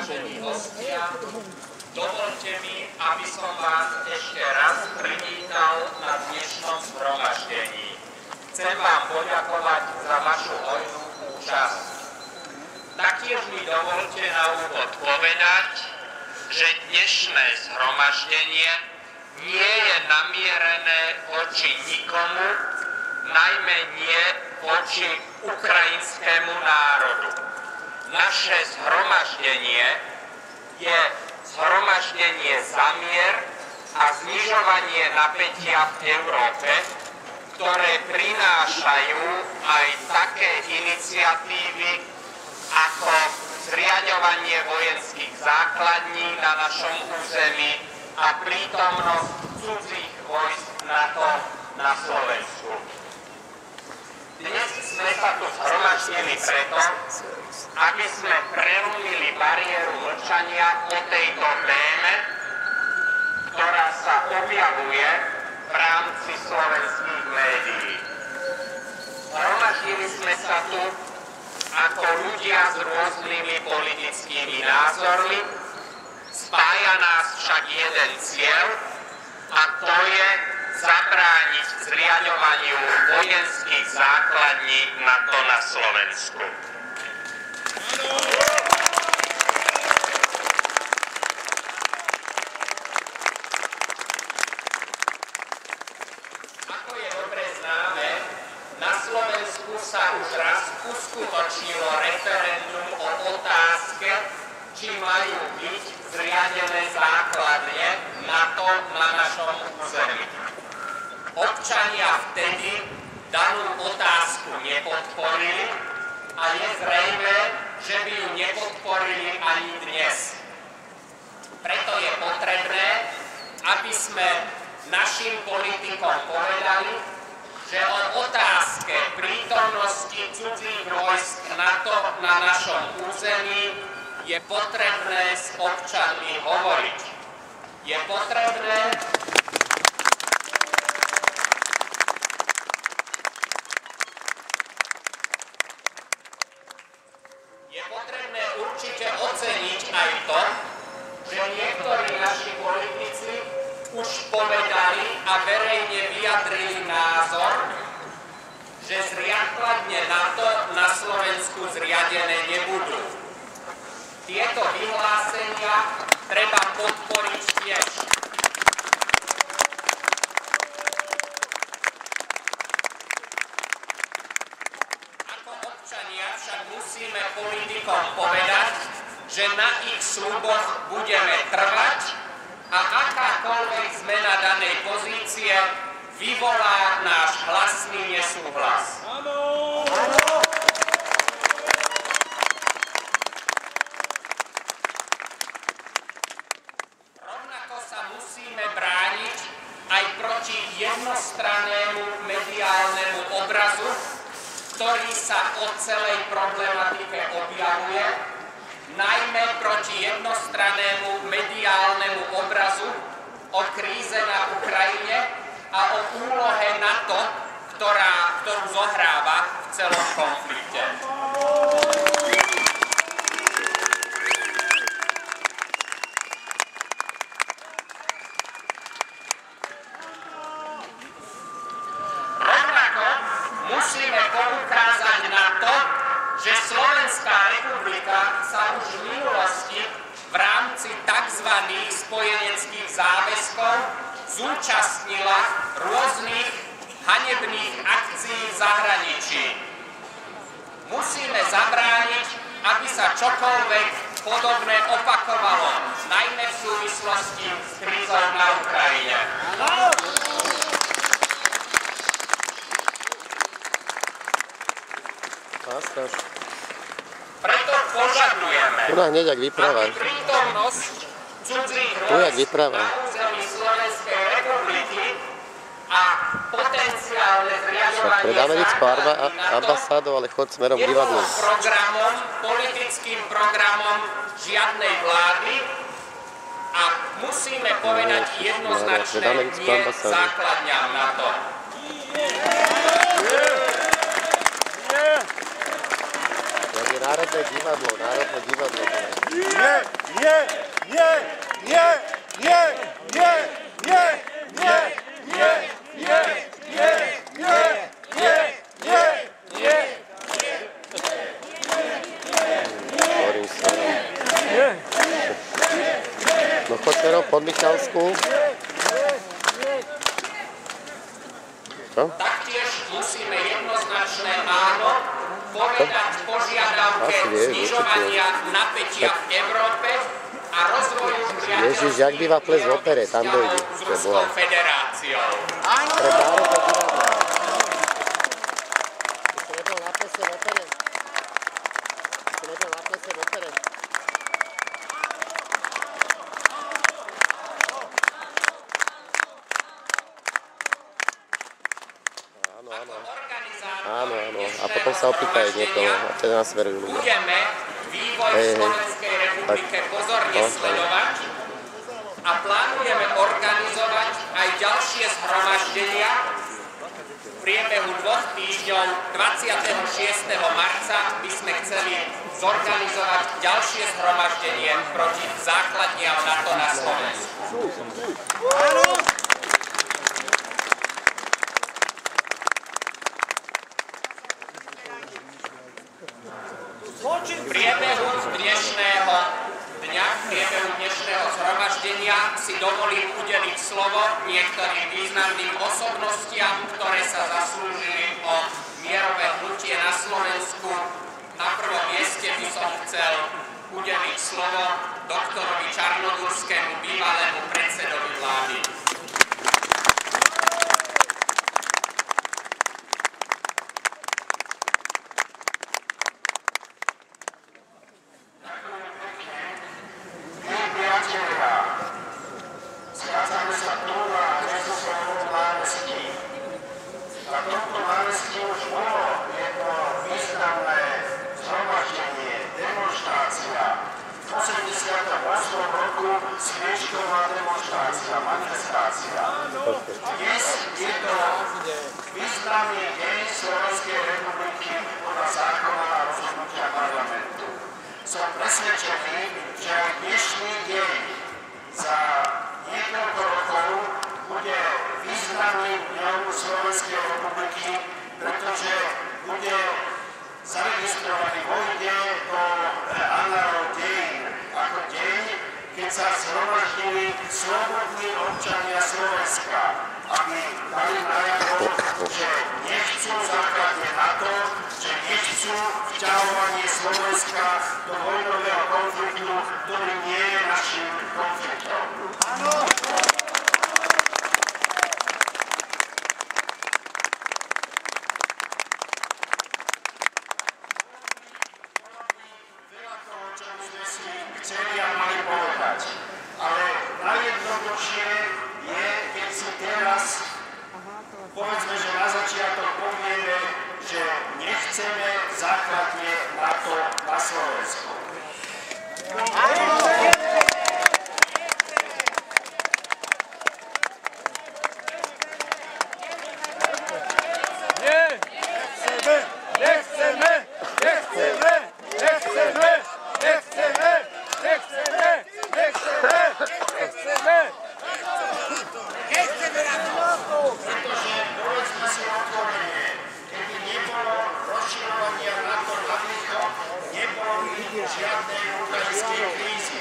vážení hostia, dovoľte mi, aby som vás ešte raz privítal na dnešnom zhromaždení. Chcem vám poďakovať za vašu hojnú účasť. Taktiež mi dovoľte na úvod povedať, že dnešné zhromaždenie nie je namierené voči nikomu, najmä nie voči ukrajinskému národu. Naše zhromaždenie je zhromaždenie za mier a znižovanie napätia v Európe, ktoré prinášajú aj také iniciatívy ako zriaďovanie vojenských základní na našom území a prítomnosť cudzích vojsk NATO na Slovensku. Dnes sme sa tu zhromaždili preto, aby sme prelomili bariéru mlčania o tejto téme, ktorá sa objavuje v rámci slovenských médií. Zhromaždili sme sa tu ako ľudia s rôznymi politickými názormi, spája nás však jeden cieľ, a to je zabrániť zriaďovaniu vojenských základní NATO na Slovensku. Ako je dobre známe, na Slovensku sa už raz uskutočnilo referendum o otázke, či majú byť zriadené základne NATO na našom území. Občania vtedy danú otázku nepodporili a je zrejmé, že by ju nepodporili ani dnes. Preto je potrebné, aby sme našim politikom povedali, že o otázke prítomnosti cudzích vojsk NATO na našom území je potrebné s občanmi hovoriť. Je potrebné určite oceniť aj to, že niektorí naši politici už povedali a verejne vyjadrili názor, že základne NATO na Slovensku zriadené nebudú. Tieto vyhlásenia treba podporiť tiež. Ako občania však musíme politikom povedať, že na ich sľuboch budeme trvať a akákoľvek zmena danej pozície vyvolá náš hlasný nesúhlas. Rovnako sa musíme brániť aj proti jednostrannému mediálnemu obrazu, ktorý sa o celej problematike objavuje, najmä proti jednostrannému mediálnemu obrazu o kríze na Ukrajine a o úlohe NATO, ktorú zohráva v celom konflikte. Rovnako musíme poukázať na to, že Slovenská republika sa už v minulosti v rámci tzv. Spojeneckých záväzkov zúčastnila rôznych hanebných akcií v zahraničí. Musíme zabrániť, aby sa čokoľvek podobné opakovalo, najmä v súvislosti s krízou na Ukrajine. Preto požadujeme, aby prítomnosť cudzích vojsk na území Slovenskej republiky a potenciálne zriaďovanie základní NATO programom, politickým programom žiadnej vlády a musíme povedať jednoznačné nie základňam NATO. Národné divadlo. No choď smerom pod Michalsku. Taktiež musíme jednoznačné áno povedať požiadavke znižovania napätia v Európe a rozvoju Ježiš, jak býva ples v opere, tam dojde. s Ruskou federáciou. Pre Národné divadlo. Ty nebol na plese v opere? Ty nebol na plese v opere? Áno. A potom sa opýtajú niekoho a teda nás verujú ľudia. Budeme vývoj v Slovenskej republike pozorne sledovať a plánujeme organizovať aj ďalšie zhromaždenia v priebehu 2 týždňov. 26. marca by sme chceli zorganizovať ďalšie zhromaždenie proti základniam NATO na Slovensku. V priebehu dnešného dňa, v priebehu dnešného zhromaždenia si dovolím udeliť slovo niektorým významným osobnostiam, ktoré sa zaslúžili o mierové hnutie na Slovensku. Na prvom mieste by som chcel udeliť slovo doktorovi Čarnodurskému, bývalému predsedovi vlády. Sviečková demonštrácia, manifestácia. Dnes je to významný deň Slovenskej republiky podľa zákona a rozhodnutia parlamentu. Som presvedčený, že aj dnešný deň za niekoľko rokov bude významným dňom Slovenskej republiky, pretože bude zaregistrovaný vojde do annálov dejín ako deň, keď sa zhromaždili slobodní občania Slovenska, aby dali najavo, že nechcú základne NATO, že nechcú vťahovanie Slovenska do vojnového konfliktu, ktorý nie je našim konfliktom. Chceli a mali povedať. Ale najjednoduchšie je, keď si teraz, povedzme, že na začiatok povieme, že nechceme základne NATO na Slovensku. Žiadnej ukrajinskej krízy.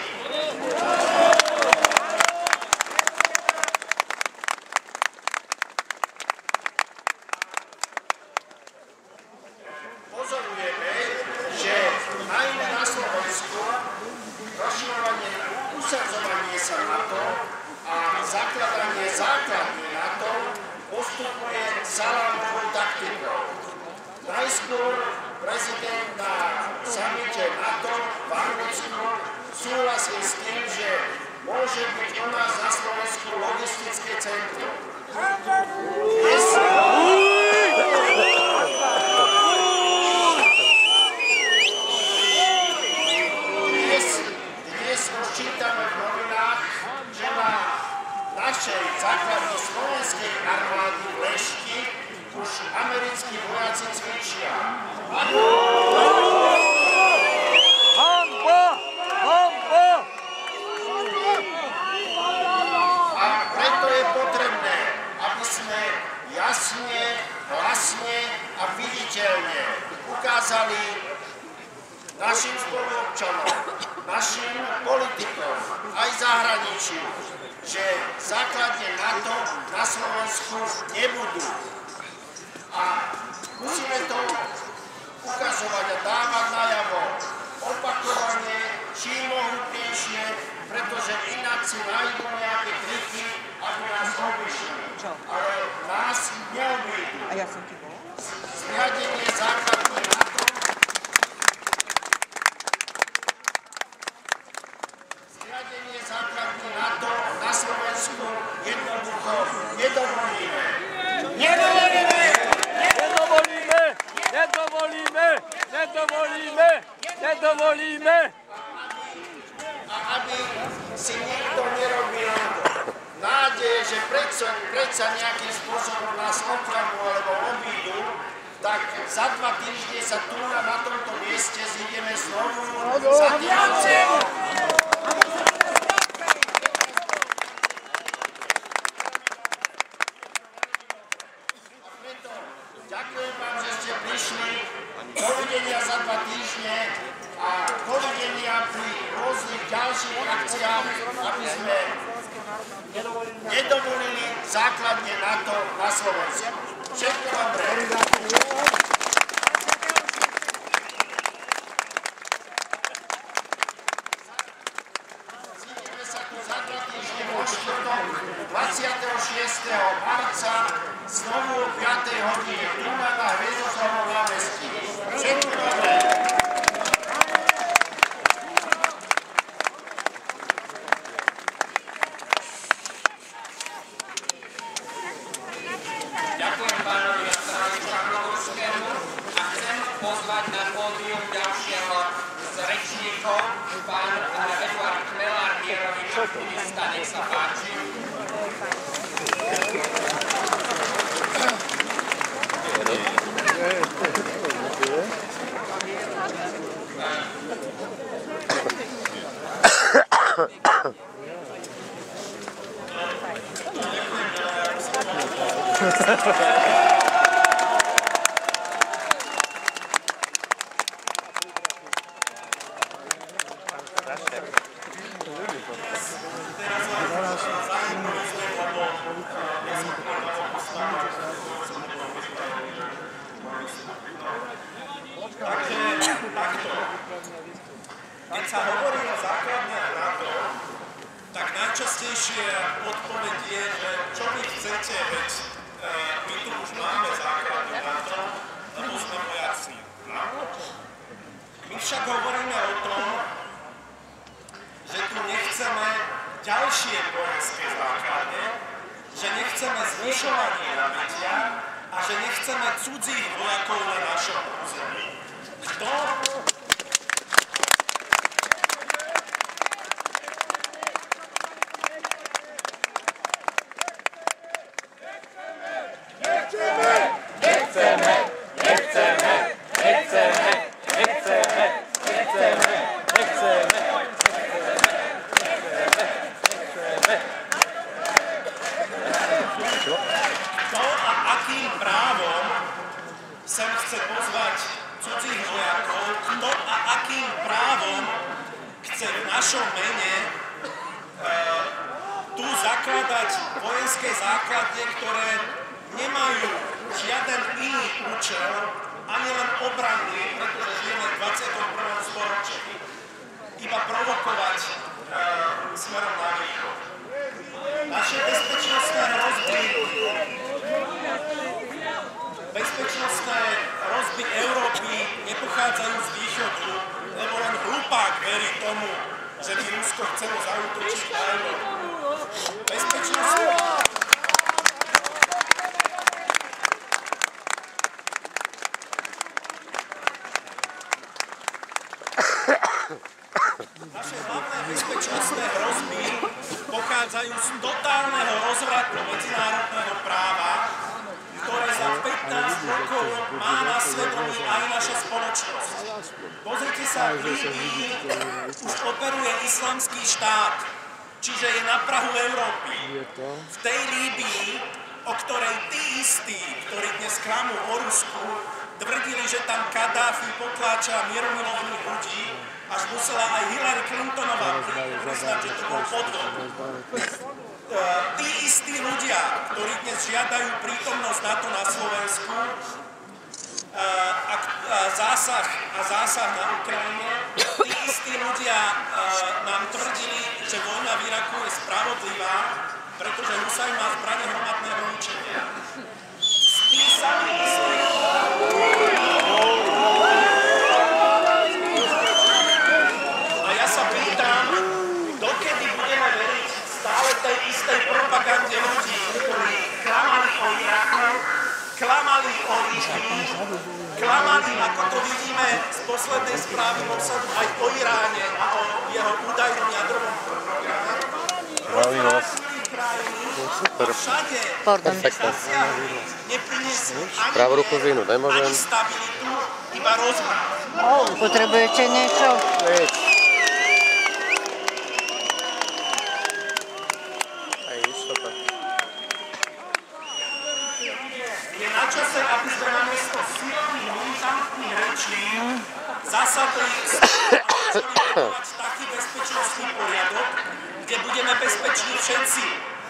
Pozorujeme, že najmä na Slovensku rozširovanie, usadzovanie sa NATO a zakladanie základní NATO postupuje salámovou taktikou. Najskôr prezident na samite NATO v Anglicku súhlasil s tým, že môže byť u nás na Slovensku logistické centrum. Dnes už čítame v novinách, že na našej základni slovenskej armády v Lešti už americkí vojaci cvičia. Hanba! Hanba! jasne a viditeľne ukázali našim spoluobčanom, našim politikom, aj zahraničiu, že základne NATO na Slovensku nebudú. A musíme to ukazovať a dávať najavo opakovane, čím mohutnejšie, pretože inak si nájdú nejaké triky, aby nás obišli. Ale nás neobídu. A ja som ti bola? Zriadenie základní NATO na Slovensku jednoducho nedovolíme. Nedovolíme! Nedovolíme! Nedovolíme! Nedovolíme! Nedovolíme! A aby si nikto nerobil nádej, že predsa nejakým spôsobom nás oklamú alebo obídu, tak za 2 týždne sa tu na tomto mieste zídeme znovu za tým. Ďakujem vám, že ste prišli. Dovidenia za 2 týždne a dovidenia pri rôznych ďalších akciách, aby sme nedovolili základne NATO na Slovensku. Všetko dobré. Zídeme sa tu za 2 týždne vo štvrtok 26. marca znovu o 5. hodine tu na Hviezdoslavom námestí. Všetko dobré. Ďakujem pánovi Jánovi Šarnogórskému a chcem pozvať na pódium ďalšieho z rečníkov, pán Eduard Chmelár, mierový aktivista, nech sa páči. Keď sa hovorí o základniach NATO, tak najčastejšie odpoveď je, že čo vy chcete, veď my tu už máme základňu NATO, lebo sme vojaci NATO. My však hovoríme o tom, že tu nechceme ďalšie vojenské základne, že nechceme zvyšovanie napätia a že nechceme cudzích vojakov na našom území. Kto akým právom sem chce pozvať cudzích vojakov, kto a akým právom chce v našom mene tu zakladať vojenské základne, ktoré nemajú žiaden iný účel, ani len obranný, pretože žijeme v 21. storočí, iba provokovať smerom na východ. Naše bezpečnostné hrozby Európy nepochádzajú z východu, lebo len hlupák verí tomu, že by Rusko chcelo zaútočiť na Európu. Naše hlavné bezpečnostné hrozby pochádzajú z totálneho rozvratu medzinárodného práva, ktoré za 15 rokov má na svedomí aj naša spoločnosť. Pozrite sa, v Líbii už operuje islamský štát, čiže je na prahu Európy. V tej Líbii o ktorej tí istí, ktorí dnes klamú o Rusku, tvrdili, že tam Kadáfi potláča mierumilovných ľudí, až musela aj Hillary Clintonová priznať, že to bol podvod. Tí istí ľudia, ktorí dnes žiadajú prítomnosť NATO na Slovensku a zásah na Ukrajine, tí istí ľudia nám tvrdili, že vojna v Iraku je spravodlivá, pretože Husajn má zbrane hromadného ničenia. Tí sami istí. A ja sa pýtam, dokedy budeme veriť stále tej istej propagande ľudí, ktorí klamali o Iraku, klamali o Líbii, klamali, ako to vidíme z poslednej správy Mossadu, aj o Iráne a o jeho údajnom jadrovom programe. Rozvrátili krajiny a všade neprinesú ani stabilitu, iba rozvrat. Potrebujete niečo? Je na čase, aby sme namiesto silných militantných rečí zasadli taký bezpečnostný poriadok, kde budeme bezpeční všetci.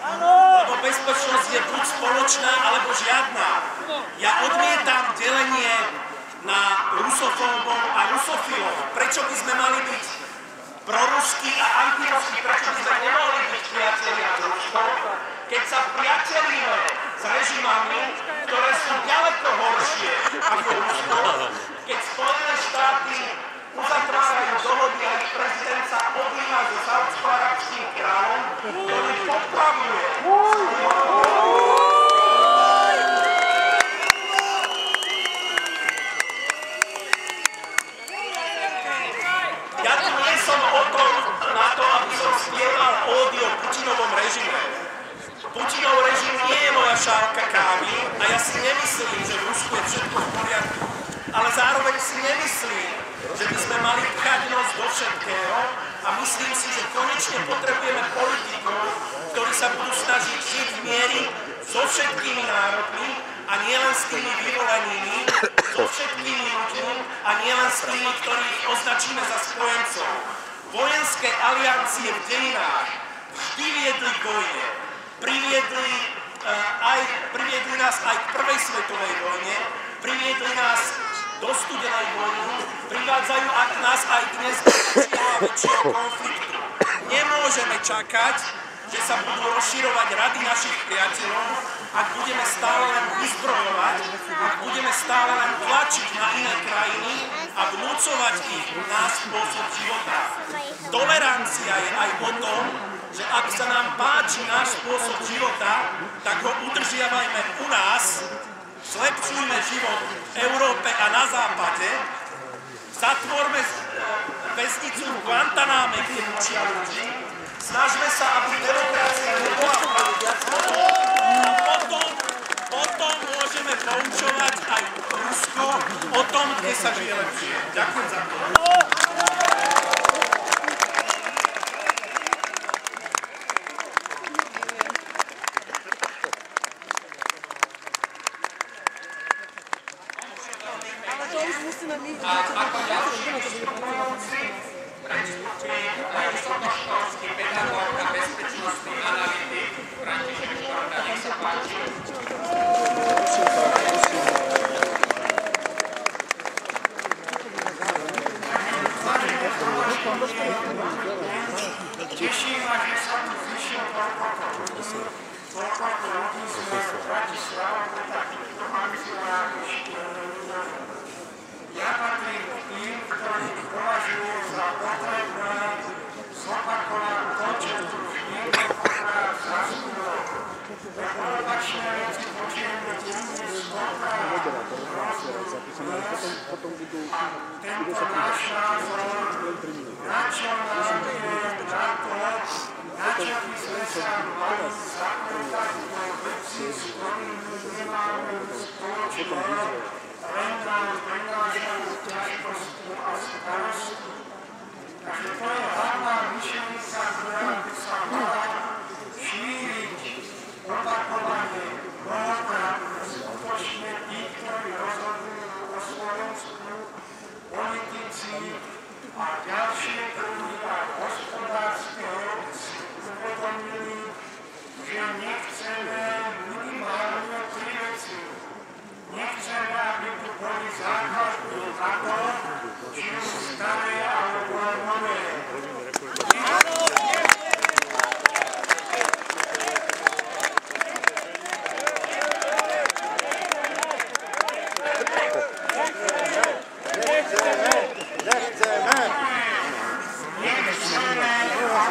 Lebo bezpečnosť je buď spoločná, alebo žiadna. Ja odmietam delenie na rusofóbov a rusofilov. Prečo by sme mali byť proruskí a antiruskí? Prečo by sme nemohli byť priatelia s Ruskom, keď sa priatelíme s režimami, ktoré sú ďaleko horšie ako Rusko, keď Spojené štáty uzatvárajú dohody a ich prezident sa objíma so saúdsko-arabským kráľom, ktorý popravuje. Ja tu nie som o tom na to, aby som spieval ódy o Putinovom režime. Putinov režim nie je moja šálka kávy a ja si nemyslím, že v Rusku je všetko v poriadku. Ale zároveň si nemyslím, že by sme mali pchať nos do všetkého a myslím si, že konečne potrebujeme politikov, ktorí sa budú snažiť žiť v miery so všetkými národmi a nielen s tými vyvolenými, so všetkými ľuďmi a nielen s tými, ktorých označíme za spojencov. Vojenské aliancie v dejinách vždy viedli k vojne. Priviedli nás aj k prvej svetovej vojne, priviedli nás do studenej vojny, privádzajú nás aj dnes do väčšieho konfliktu. Nemôžeme čakať, že sa budú rozširovať rady našich priateľov, ak budeme stále len vyzbrojovať, ak budeme stále len tlačiť na iné krajiny a vnúcovať ich náš spôsob života. Tolerancia je aj o tom, že ak sa nám páči náš spôsob života, tak ho udržiavajme u nás, zlepšujme život v Európe a na západe, zatvorme väznicu v Guantaname, kde mučia ľudí, snažme sa, aby demokracia nebola a potom môžeme poučovať aj Rusko o tom, kde sa žije lepšie. Ďakujem za to. Vysokoškolský pedagóg a bezpečnostný analytik František Štorka, nech sa páči. Teší ma, že sa tu zišiel toľko ľudí z Bratislavy, takýchto akcionárnych. Ja patrím k tým, ktorí považujú za potrebné zopakovať to, čo tu niekoľkokrát zaznelo. Reparačné veci počujeme denne stokrát. Tento náš názor, na čo nám je na to, na čo by sme sa mali zakladať na veci, s ktorými nemáme spoločné, len nám prinášajú ťažkosti a starosti. Takže to je hlavná myšlienka, ktorá by sa mala šíriť opakovanie.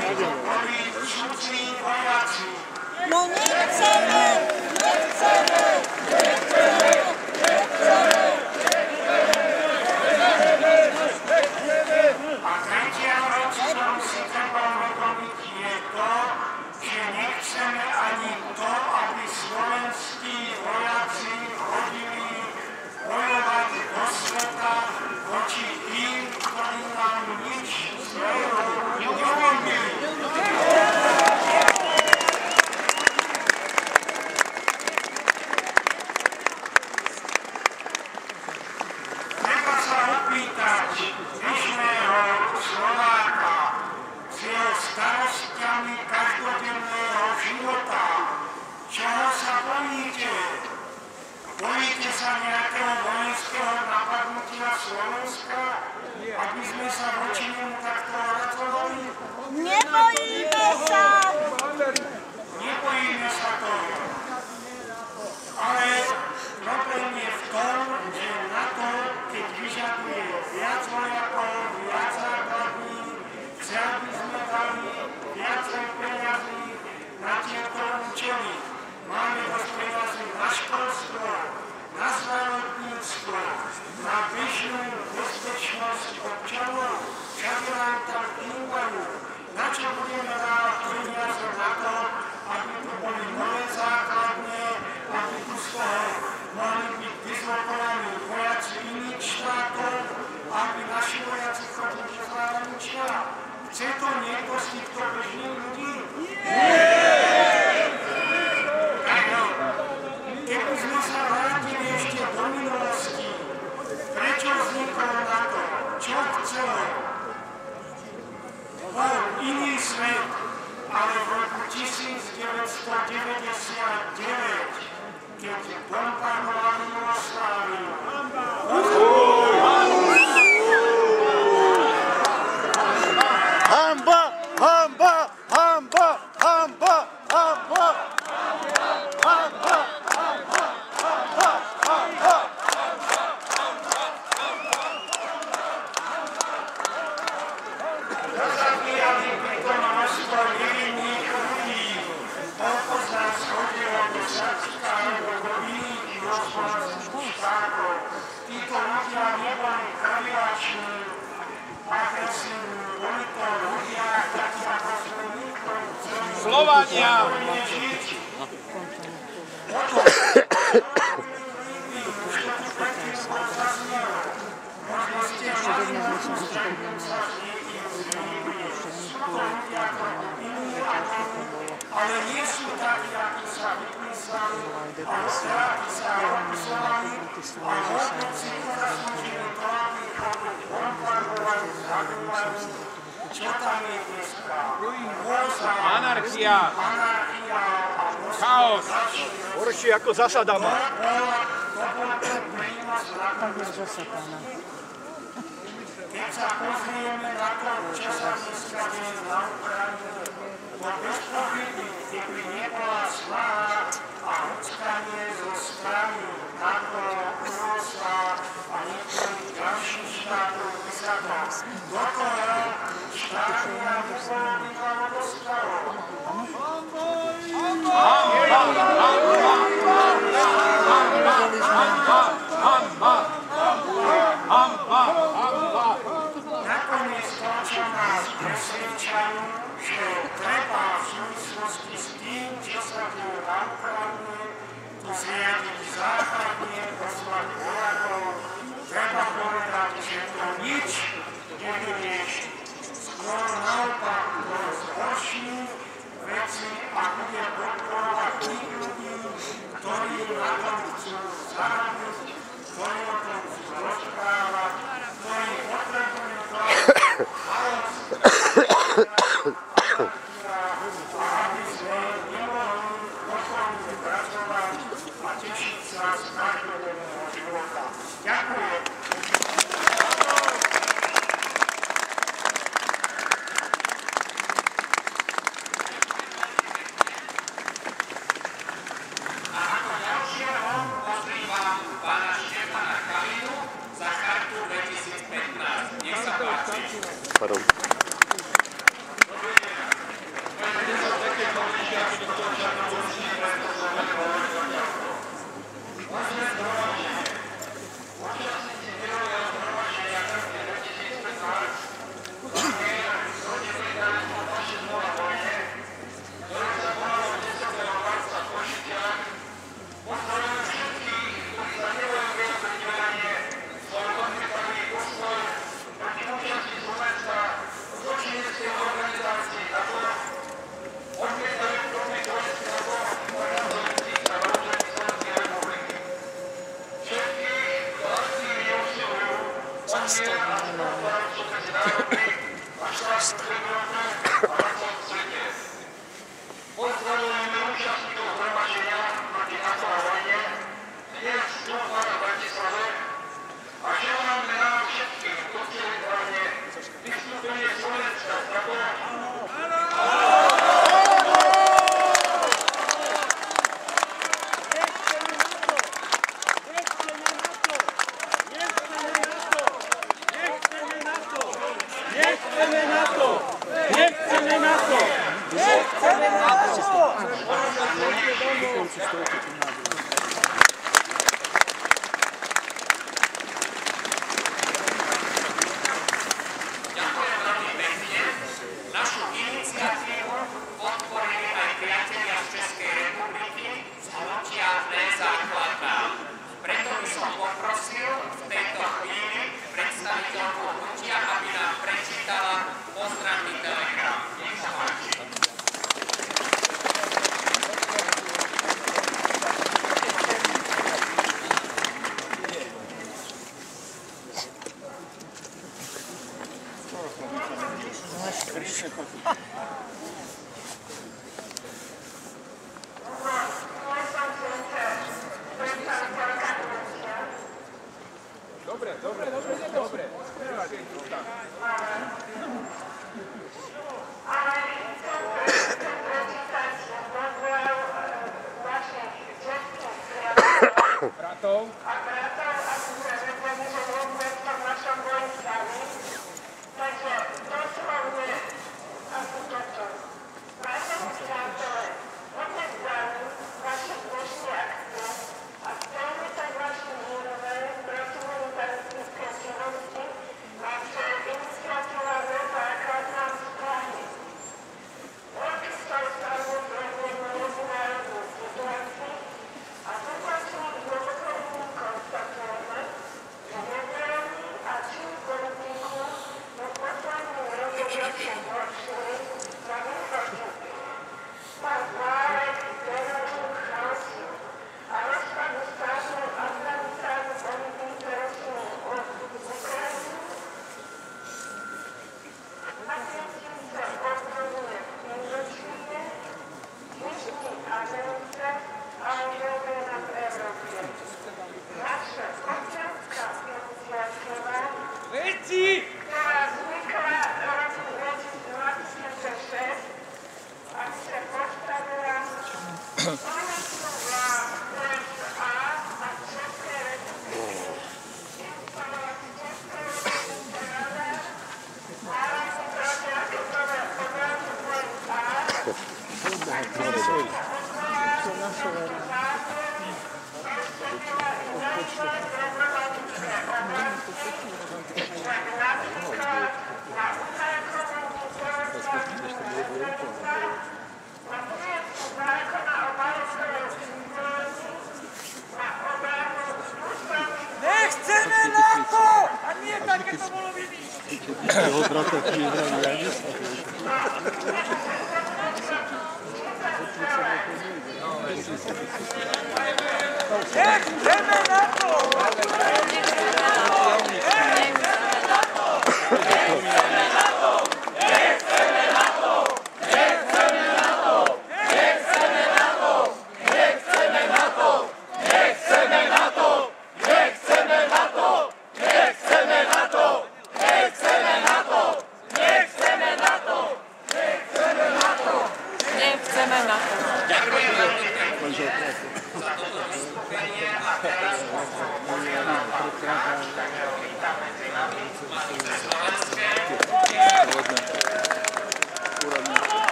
boli cudzí vojaci. No nechceme! Nechceme! Nechceme! Nechceme! A tretia vec, ktorú si treba uvedomiť, je to, že nechceme ani to, aby slovenskí vojaci chodili bojovať do sveta voči tým, ktorí nám nič zlého neurobili. Treba sa opýtať dnešného Slováka s jeho starostiami každodenného života. Čoho sa bojíte? Bojíte sa nejakého vojenského napadnutia Slovenska? Aby sme sa voči nemu takto obratovali? Nebojíme sa! Nebojíme sa toho. Ale problém je v tom, že na to, keď vyžaduje viac vojakov, viac základní, chcel by sme dali viacej peniazí na tieto účely. Máme dosť peniazí na školstvo, na zdravotníctvo, na bežnú bezpečnosť občanov, všade nám tam chýbajú. Na čo budeme dávať peniaze na to, aby tu boli nové základne, aby tu z toho mohli byť dislokovaní vojaci iných štátov, aby naši vojaci chodili do zahraničia? Chce to niekto z týchto bežných ľudí? Keby sme sa vrátili ešte do minulosti, prečo vzniklo NATO? Čo chcelo? Bol iný svet, ale v roku 1999, keď bombardovali Jugosláviu. Hanba! Hanba! Hanba! Hanba! Hanba! Hanba! Zabíjali pritom množstvo nevinných ľudí. Koľko z nás chodilo do Srbska alebo do iných juhoslovanských štátov. Títo ľudia neboli krvilační, agresívni, boli to ľudia, takí ako sme my, ktorí chceli Slovania! žiť. Už to tu predtým bolo zaznelo. Možno ste mali možnosť stretnúť sa s niekým z nich. Sú to ľudia trochu iní, ale nie sú takí, akí sa vypísali, ale takí sa opisovali a vôbec si nezaslúžili to, aby chodili bombardovať, zabíjali. Čo tam je dneska? Hrôza, Anarchia! anarchia a Chaos! Horšie ako za Sadama. Keď sa pozrieme na to, čo sa dneska deje na Ukrajine, to bez pochyby, keby nebola snaha a huckanie zo strany NATO, USA a niektorých ďalších štátov, by sa to do toho štátu nebolo bývalo dostalo. Nakoniec to, čo nás presvedčajú, že treba v súvislosti s tým, čo sa deje na Ukrajine, tu zriadiť základne, poslať vojakov, treba povedať, že to nič nevyrieši. Skôr naopak to zhorší veci a bude podporovať tých ľudí, ktorí na tom chcú zarobiť, ktorí o tom chcú rozprávať, ktorí potrebujú to, aby sme nemohli pokojne pracovať a tešiť sa z každodenného života. Ďakujem. Našu iniciatívu podporili aj priatelia z Českej republiky z hnutia Nezákladná. Preto by som poprosil v tejto chvíli predstaviteľku hnutia, aby nám prečítala pozdravný telegram. Nech sa páči.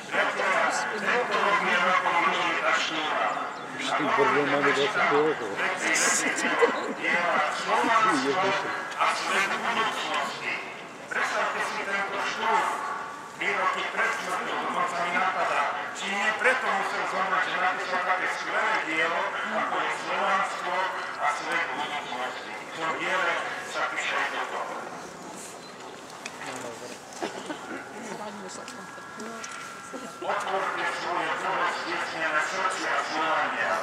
Preto nás a svet budúcnosti. Predstavte si tento štúr, 3 roky pred smrťou, dokonca mi napadá, či nie preto musel zomrieť, že napísal také skvelé dielo, ako je Slovanstvo a svet budúcnosti. V tom diele sa píše aj toto. Otvorte svoje druhé stiesnené srdcia Slovania.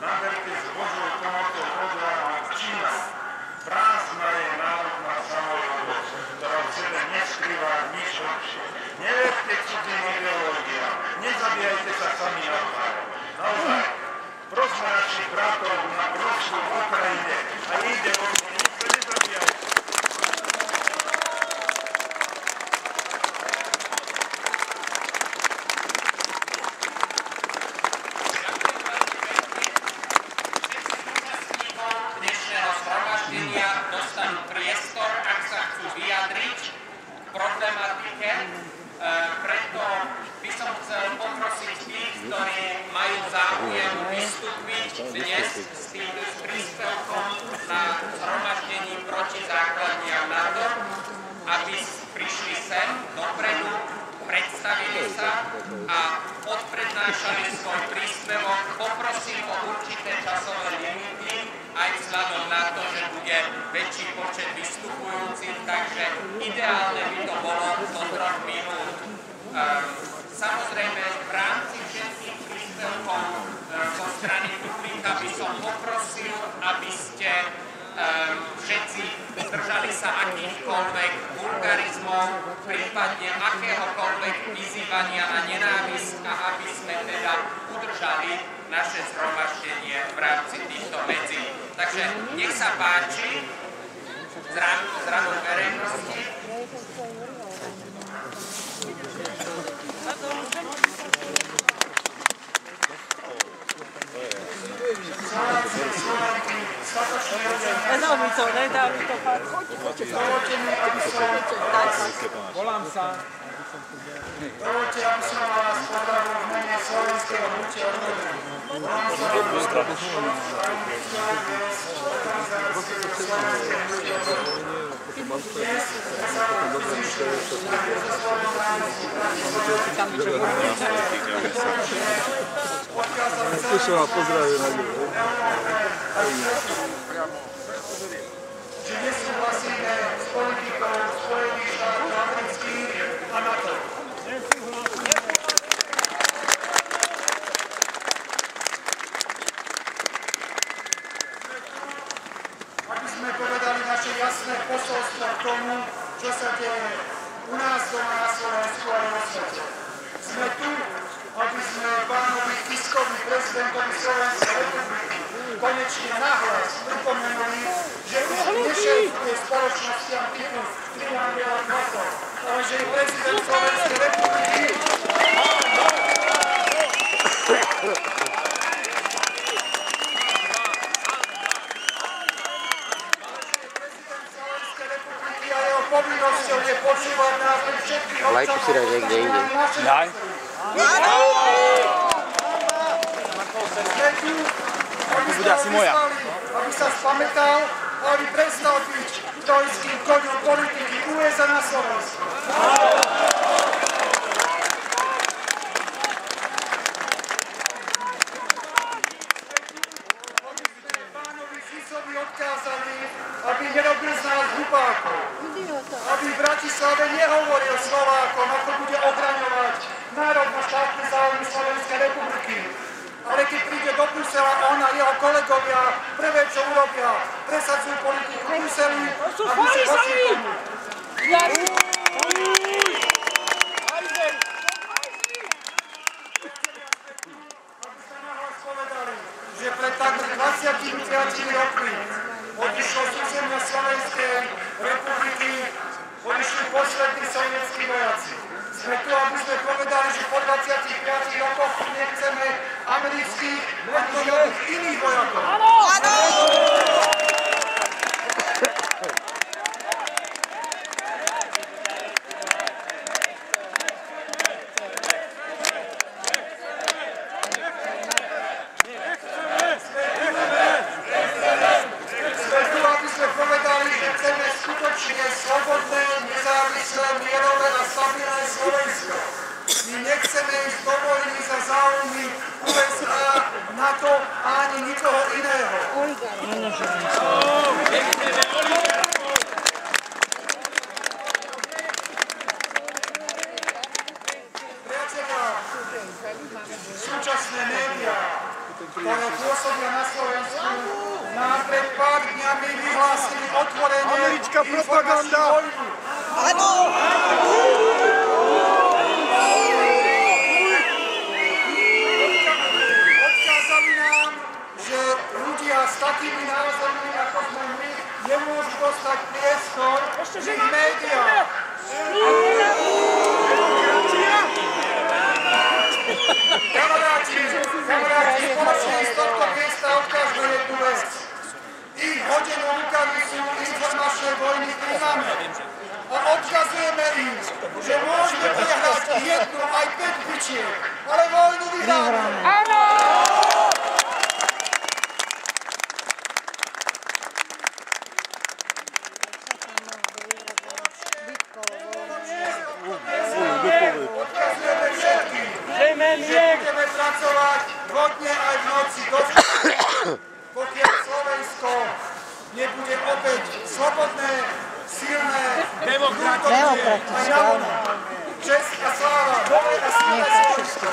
Naberte s Božou pomocou odvahu čina. Prázdna je národná samoľúbosť, ktorá v sebe neskrýva nič lepšie. Neverte cudzým ideológiám, nezabíjajte sa sami navzájom. Naozaj, prosme našich bratov na Rusku, Ukrajine a inde vojne, nech sa nezabíjajte. Dostanú priestor, ak sa chcú vyjadriť k problematike. Preto by som chcel poprosiť tých, ktorí majú záujem vystúpiť dnes s tým príspevkom na zhromaždení proti základniam NATO, aby prišli sem dopredu, predstavili sa a odprednášali svoj príspevok. Poprosím o určité časové limity, aj vzhľadom na to, že bude väčší počet vystupujúcich, takže ideálne by to bolo do 3 minút. Samozrejme, v rámci všetkých príspevkov zo strany publika by som poprosil, aby ste všetci držali sa akýchkoľvek vulgarizmov, prípadne akéhokoľvek vyzývania na nenávisť a aby sme teda udržali naše zhromaždenie v rámci týchto medzí. Takže nech sa páči, zdravo verejnosti. No mi to nedá, mi to fakt. Volám sa. Dovoľte, aby som vás pozdravil v mene Slovenského hnutia odrodu. Volám sa organizácie Slovenského hnutia odrodu. Dnes sa zíšli zo spolupráci že nesúhlasíme s politikou Spojených štátov amerických a NATO. Aby sme povedali naše jasné posolstvo k tomu, čo sa deje u nás doma na Slovensku a na svete. Sme tu, aby sme pánovi Kiskovi, prezidentovi Slovenskej republiky, konečne nahlas pripomenuli, že už nešéfuje spoločnostiam typu Triangel a NATO, ale že je prezident Slovenskej republiky. A jeho povinnosťou je počúvať nás všetkých občanov. Lajku si daj niekde inde. Daj. Sme tu, aby sme ho vyslali, aby sa spamätal a aby prestal byť trojským koňom politiky USA na Slovensku. Aby sme pánovi Ficovi odkázali, aby nerobil z nás hlupákov. Aby v Bratislave nehovoril Slovákom, ako bude obraňovať národno-štátne záujmy Slovenskej republiky. Ale keď príde do Brusela, on a jeho kolegovia prvé, čo urobia, presadzujú politiku Bruseli, aby si voči tomu. Aby sa nahlas povedali, že pred takmer 25 rokmi odišlo z územia Slovenskej republiky, odišli poslední sovietskí vojaci. Sme tu, aby sme povedali, že po 25 rokoch nechceme amerických ani žiadnych iných vojakov. Áno! vojny USA, NATO a ani nikoho iného. Priatelia, súčasné médiá, ktoré pôsobia na Slovensku, nám pred pár dňami vyhlásili otvorene Americká propaganda! vojnu. Áno! Odkázali nám, že ľudia s takými názormi, ako sme my, nemôžu dostať priestor v ich médiách. Kamaráti, spoločne z tohto miesta odkážeme jednu vec. Ich hodenú rukavicu informačnej vojny príjmame. A odkazujeme im, že môžeme prehrať jednu aj 5 bičiek, ale vojnu vyhráme. Áno! Odkazujeme všetkým, že budeme pracovať dvodne aj v noci pokiaľ Slovensko nebude opäť slobodné, silné, demokratické a javné. Čest a sláva, dole a sláva Slovensku.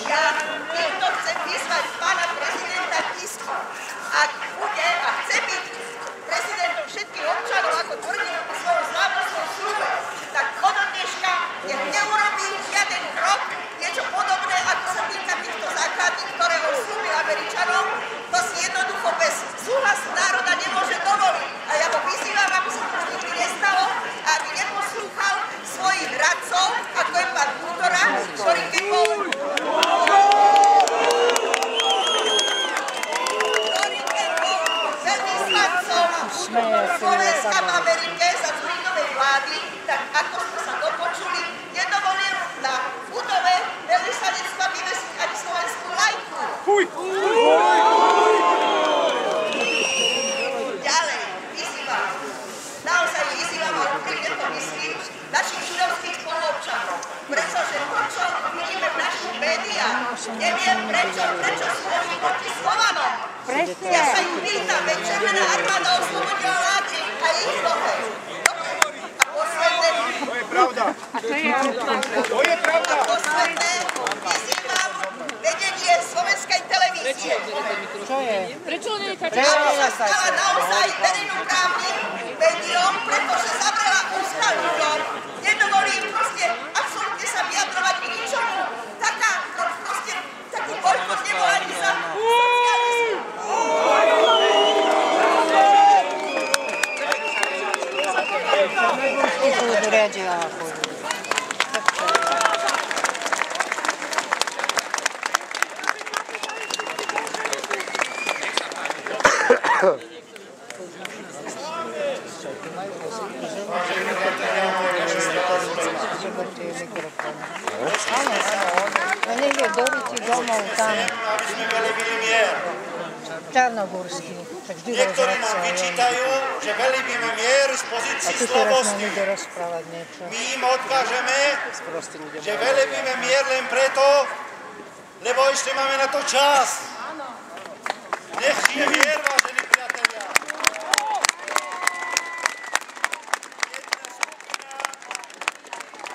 Ja týmto chcem vyzvať pána prezidenta Kisku. Ak bude a chce byť prezidentom všetkých občanov, ako tvrdil v svojom slávnostnom sľube, tak od dneška nech neurobí žiaden krok, niečo podobné, ako sa týka týchto základných, ktoré on slúbil Američanom. To si jednoducho bez súhlasu národa nemôže dovoliť. A ja ho vyzývam, aby sa to nikdy nestalo, aby neposlúchal svojich radcov, ako je pán Kultora, ktorý keď bol Slovenska v Amerike za Zuringovej vlády, tak ako sme sa dopočuli, nedovolil na budove veľvyslanectva vyvesiť ani slovenskú lajku. Ďalej, vyzývam, naozaj vyzývam a úprimne to myslím, našich židovských spoluobčanov, pretože to, čo vidíme v našich médiách, neviem prečo sú oni proti Slovanom. Ja sa im pýtam, veď Červená armáda oslobodila Látry a ich mnohé. A posledné... To je pravda. To je pravda. A posledné vyzývam vedenie Slovenskej televízie. Čo je? Aby sa stala naozaj verejnoprávnym médiom, pretože zavrela ústa ľuďom, nedovolí im proste absolútne sa vyjadrovať k ničomu. Taký bojkot nebol ani za socializmu. Тут рядила. Они идут Дорити дома там. Čarnogórsky. Niektorí nám vyčítajú, že velebíme mier z pozícií slabosti. My im odkážeme, že velebíme mier len preto, lebo ešte máme na to čas. Nech žije mier, vážení priatelia.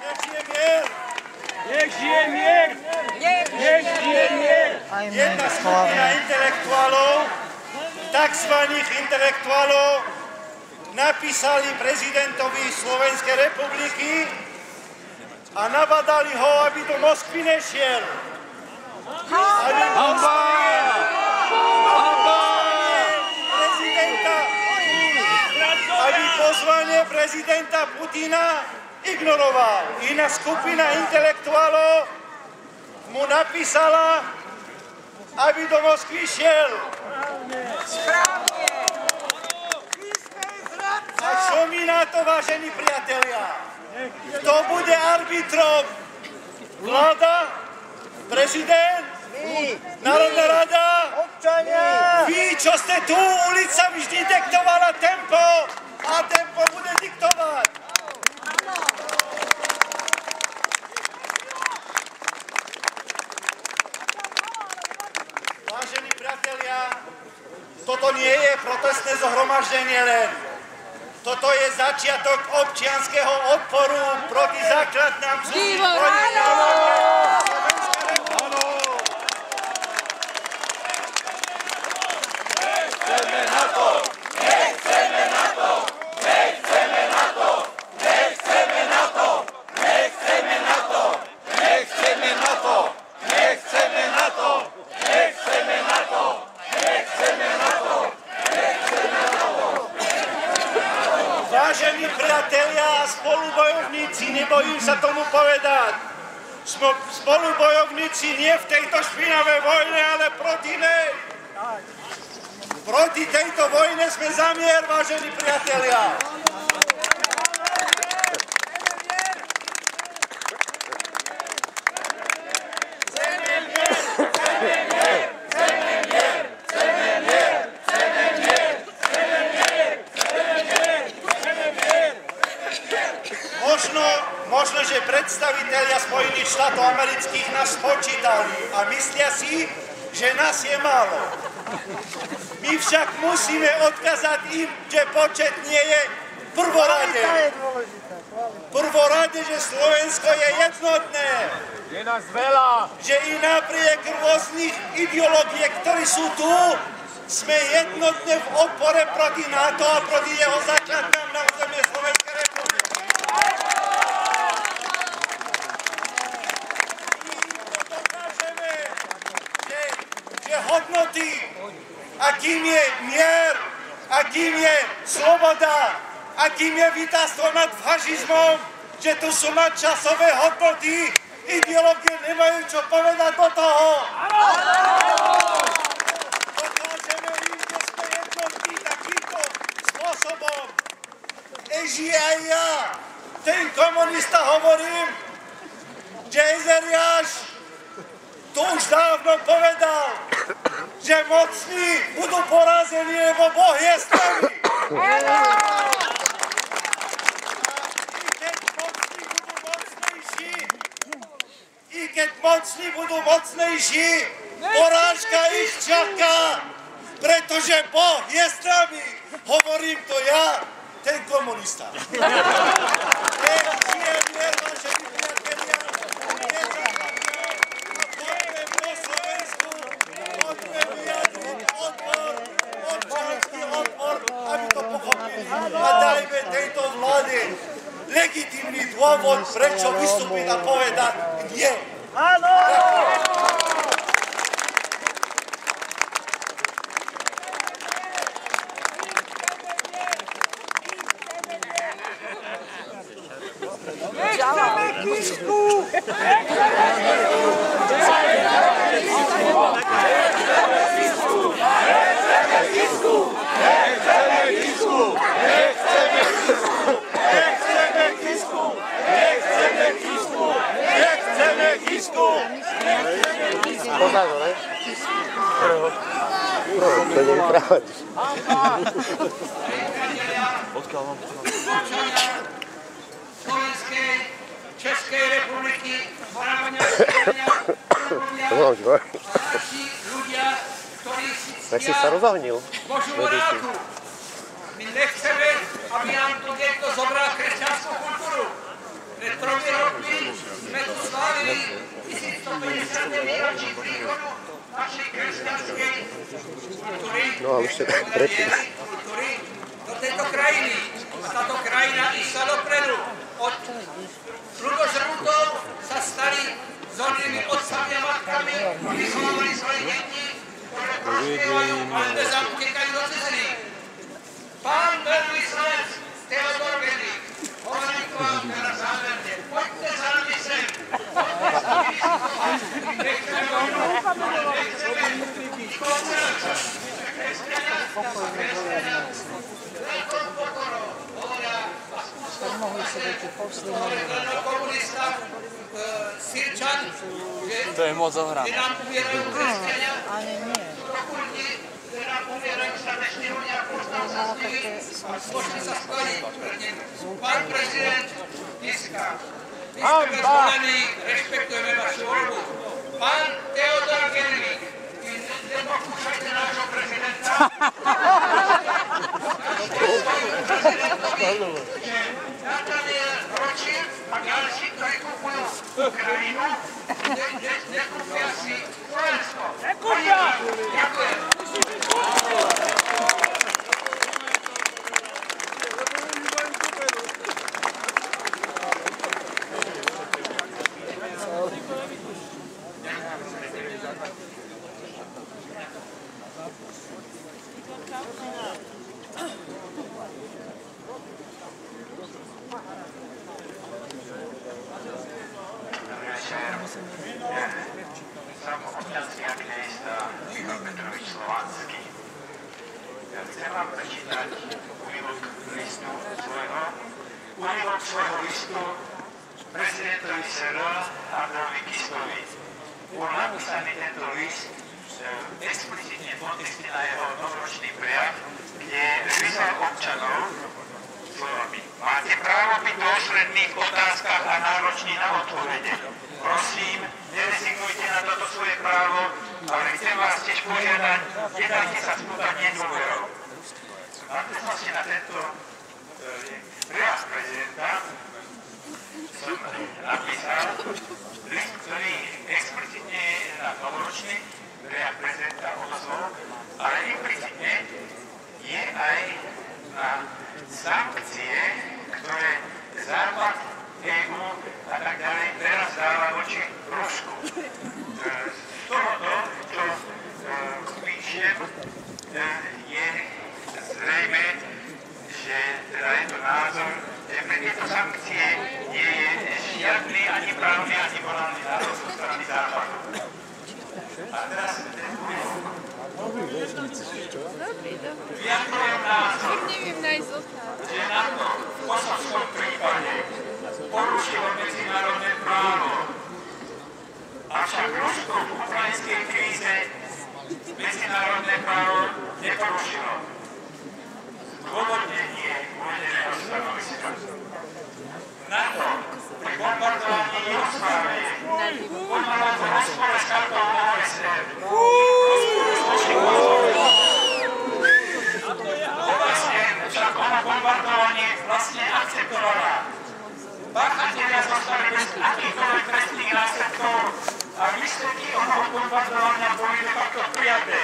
Nech žije mier. Nech žije mier! Nech žije mier! Jedna skupina intelektuálov, takzvaných intelektuálov, napísali prezidentovi Slovenskej republiky a nabadali ho, aby do Moskvy nešiel. Aby pozvanie prezidenta Putina ignoroval. Iná skupina intelektuálov mu napísala, aby do Moskvy šiel. A čo mi na to, vážení priatelia? Kto bude arbitrom? Vláda Prezident? Národná rada? Občania? Vy, čo ste tu, ulica vždy diktovala tempo a tempo bude diktovať. Vážení priatelia, toto nie je protestné zhromaždenie len. Toto je začiatok občianskeho odporu proti základnám cudzích vojnám. Vážení priatelia a spolubojovníci, nebojím sa tomu povedať. Sme spolubojovníci nie v tejto špinavej vojne, ale proti nej. Proti tejto vojne sme za mier, vážení priatelia. Možno, že predstavitelia Spojených štátov amerických nás spočítali a myslia si, že nás je málo. My však musíme odkázať im, že počet nie je prvorade. Prvorade, že Slovensko je jednotné. Je nás veľa. Že i napriek rôznych ideológií, ktorí sú tu, sme jednotné v odpore proti NATO a proti jeho základnám na území Slovenskej republiky. Hodnoty, akým je mier, akým je sloboda, akým je víťazstvo nad fašizmom, že tu sú nadčasové hodnoty, ideológie nemajú čo povedať do toho. Dokážeme im, že sme jednotní takýmto spôsobom. Eži aj ja, ten komunista hovorím, že Ezeriáš to už dávno povedal, že mocní budú porazení, lebo Boh je s nami. I keď mocní budú mocnejší, porážka ich čaká, pretože Boh je s nami. Hovorím to ja, ten komunista. Nech žije mier, vážení priatelia. A dajme tejto vláde legitímny dôvod, prečo vystúpiť a povedať nie. Áno! Nechceme Kisku! Poznal, ne? To nie vyprávať. Odkiaľ mám Slovenskej, Českej republiky, Moravania, naši ľudia, ktorí si ctia Božiu voráku. My nechceme, aby nám tu niekto zobral kresťanskú kultúru. Pred 3 rokmi sme tu slávili 1150. výročí príchodu našej kresťanskej kultúry, kultúry do tejto krajiny. A táto krajina išla dopredu. Od ľudožrútov sa stali zornými otcami a matkami, vychovávali svoje deti, ktoré prospievajú a nezamtekajú do ciziny. Pán veľvyslanec Teodor Bendik, hovorím k vám teraz záverne, poďte za nami sem, poďte sa vysypovať, nechceme vojnu, ale nechceme spoluprácu. Kresťania, veľkou pokorou, hovoria a spôsobom, hovorí komunista Sirčan, To je moc ohrané. Kde nám umierajú kresťania, Ale nie. fakulty, kde nám umierajú statečný ľudia, postav sa s nimi a zložte sa skloniť pred ním. Pán prezident Kiska, my sme vás volení, rešpektujeme vašu voľbu. Pán Teodor Gerlík, vy nepokúšajte nášho prezidenta. Nataniel Ročil a ďalší, ktorí kupujú Ukrajinu, nekúpia si Slovensko. Nekúpia! Ďakujem. Som občiansky aktivista Igor Petrovič Slovanský. Chcem vám prečítať úryvok svojho listu prezidentovi SR Andrejovi Kiskovi. Bol napísaný tento list explicitne v kontexte na jeho novoročný prejav, kde vyzval občanov slovami: máte právo byť dôslední v otázkach a nároční na odpovede. Prosím, nerezignujte na toto svoje právo, ale chcem vás tiež požiadať, nedajte sa spútať nedôverou. V nadväznosti na tento prejav prezidenta som napísal list, ktorý explicitne je na novoročný prejav prezidenta odozvol, ale implicitne je aj na sankcie, ktoré Západ, EU a tak ďalej teraz dáva voči Rusku. Z tohoto, čo píšem, je zrejme, že teda je to názor, že pre tieto sankcie nie je žiadny ani právny, ani morálny názor zo strany Západu. A teraz ten úryvok. Vyjadrujem názor, že NATO v kosovskom prípade porušilo medzinárodné právo. Avšak Rusko v ukrajinskej kríze medzinárodné právo neporušilo. Dôvodnenie uvedeného stanoviska. NATO pri bombardovaní Jugoslávie konalo v rozpore s kartou OSN. OSN však ono bombardovanie vlastne akceptovala. Páchatelia zostali bez akýchkoľvek trestných následkov a výsledky onoho bombardovania boli de facto prijaté.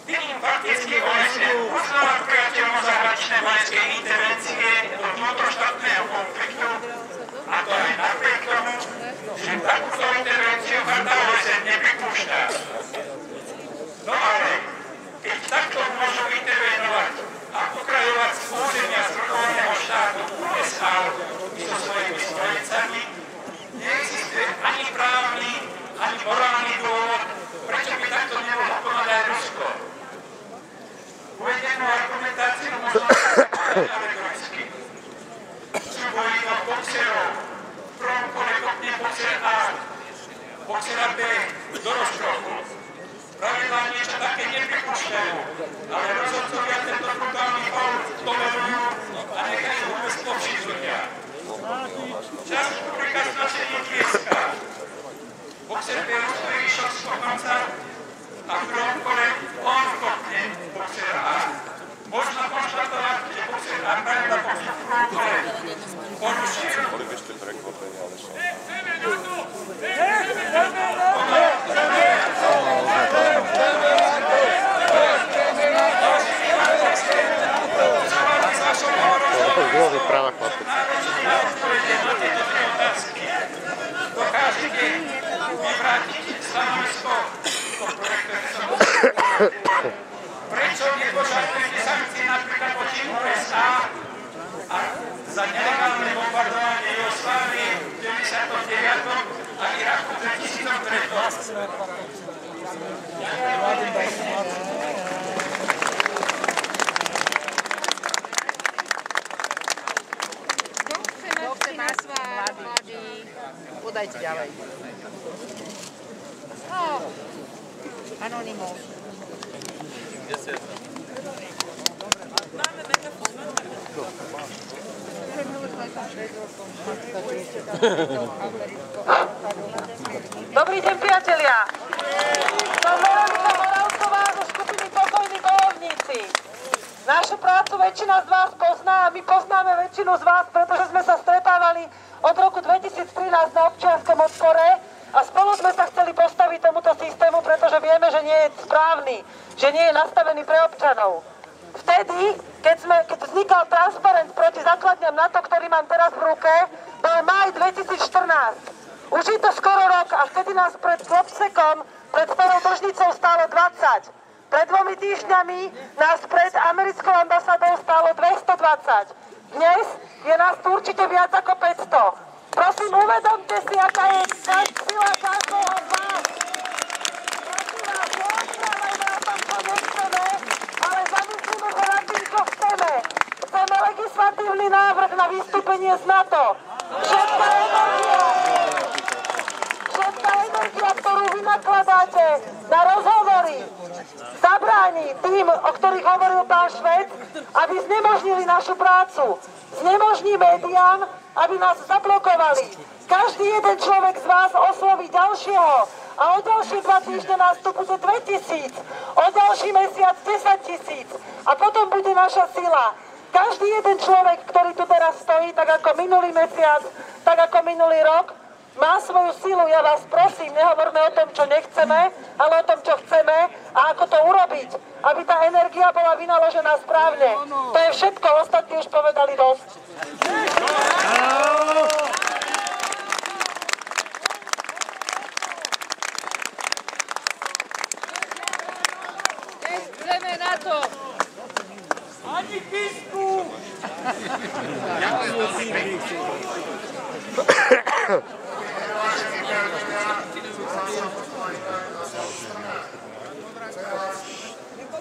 Tým fakticky OSN uznala priateľom zahraničnej vojenskej intervencie do vnútroštátneho konfliktu, a to aj napriek tomu, že takúto intervenciu charta OSN nepripúšťa. No ale, keď takto môžu intervenovať a okrajovať z územia zvrchovaného štátu USA so svojimi spojencami, neexistuje ani právny, ani morálny dôvod, prečo by takto nemohlo konať aj Rusko. Uvedenú argumentáciu možno alegoricky. Súbojí od boxerov. V prvom kole kopne boxer A, boxera B do rozkroku. Pravidlá niečo také nepripúšťajú, ale rozhodcovia tento brutálny faul tolerujú a nechajú vôbec povšimnutia. Čas publika značenie tieska. Boxer B rozstojí vyššok z konca a v druhom kole on kopne boxer A. Možno konštatovať, že boxer A pravda kopne v prvom kole. Porušil. Głowy prawa chłopy. Dokážete vyvrátiť stanovisko o projekte Prečo nepožadujete sankcie napríklad voči USA a za nelegálne bombardovanie Jugoslávie v 99. a Iraku v 2003. Má svá vlády. dajte ďalej. No, anonymous. Dobrý deň, priatelia. Som Veronika Moravcová zo skupiny Pokojní bojovníci. Našu prácu väčšina z vás pozná a my poznáme väčšinu z vás, pretože sme sa stretávali od roku 2013 na občianskom odpore a spolu sme sa chceli postaviť tomuto systému, pretože vieme, že nie je správny, že nie je nastavený pre občanov. Vtedy, keď vznikal transparent proti základňam NATO, ktorý mám teraz v ruke, bol máj 2014. Už je to skoro rok a vtedy nás pred Globsekom, pred starou držnicou stálo 20. Pred 2 týždňami nás pred americkou ambasádou stálo 220. Dnes je nás tu určite viac ako 500. Prosím, uvedomte si, aká je sila každého z vás. Prosím vás, neostrávajme o tom, čo nechceme, ale zamyslíme sa nad tým, čo chceme. Chceme legislatívny návrh na vystúpenie z NATO. Všetká energia, ktorú vy nakladáte na rozhovory, zabráni tým, o ktorých hovoril pán Švec, aby znemožnili našu prácu. Znemožní médiám, aby nás zablokovali. Každý jeden človek z vás osloví ďalšieho a o ďalšie 2 týždne nás tu bude 2000, o ďalší mesiac 10 000 a potom bude naša sila. Každý jeden človek, ktorý tu teraz stojí, tak ako minulý mesiac, tak ako minulý rok, má svoju silu. Ja vás prosím, nehovorme o tom, čo nechceme, ale o tom, čo chceme a ako to urobiť, aby tá energia bola vynaložená správne. To je všetko, ostatní už povedali dosť. Nechceme na to. Ani písku!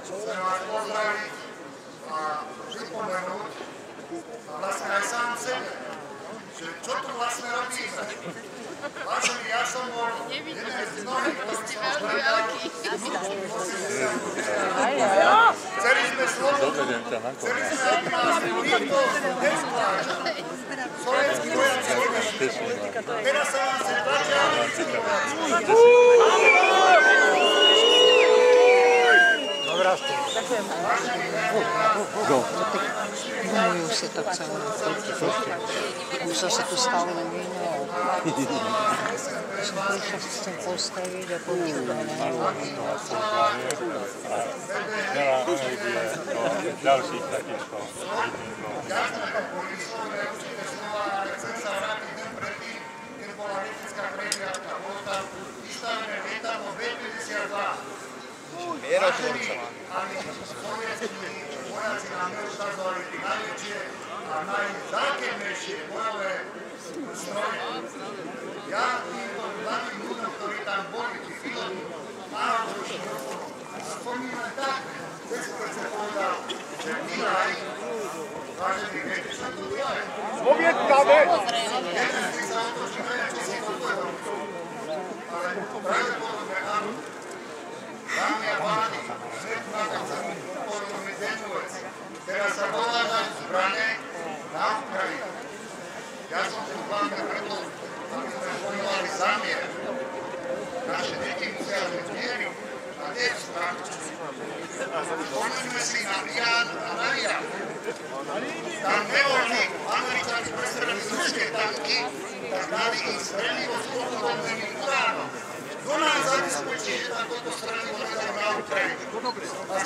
Chcem vás pozdraviť a pripomenúť a vlastne aj sám sebe, že čo tu vlastne robíme. Vážený, ja som bol jeden z mnohých, ktorý som stretol. Chceli sme slobodu, chceli sme, aby nás nikto nezvlášť. Slovenskí vojaci odešli. Teraz sa vám sem páčia. Uvedomujú si to celé. Už sa tu stále neměnilo. Som prišla s tým postaviť a počúvať. Ďalších takýchto. Chcem sa vrátiť deň predtým, keď bola letecká prehliadka. Bolo tam vystavené lietadlo B-52. Vážení, ani sovietskí vojaci nám neukazovali tie najväčšie a najzákernejšie bojové stroje. Ja týmto mladým ľuďom, ktorí tam boli, tí piloti, málo spomínam tak, bezpečne povedal, že Milaj, vážení, viete, čo tu Milaj? Povietkame! Jeden z tých sa otočí, neviem, čo si to povedal. Ale pravdepodobne áno. Dámy a páni, svet nachádza upovedomí jednu vec. Teraz sa dovážajú zbrane na Ukrajinu. Ja som tu s vami preto, aby sme bojovali za mier. Naše deti musia žiť miery a nie v strachu. Spomeňme si na Irán a na Irak. Tam nemohli Američani prestreliť ruské tanky, tak dali ich strelivo s pohodlným uránom. Kto nám zabezpečí, že tam toto strelivo nedá na Ukrajinu? A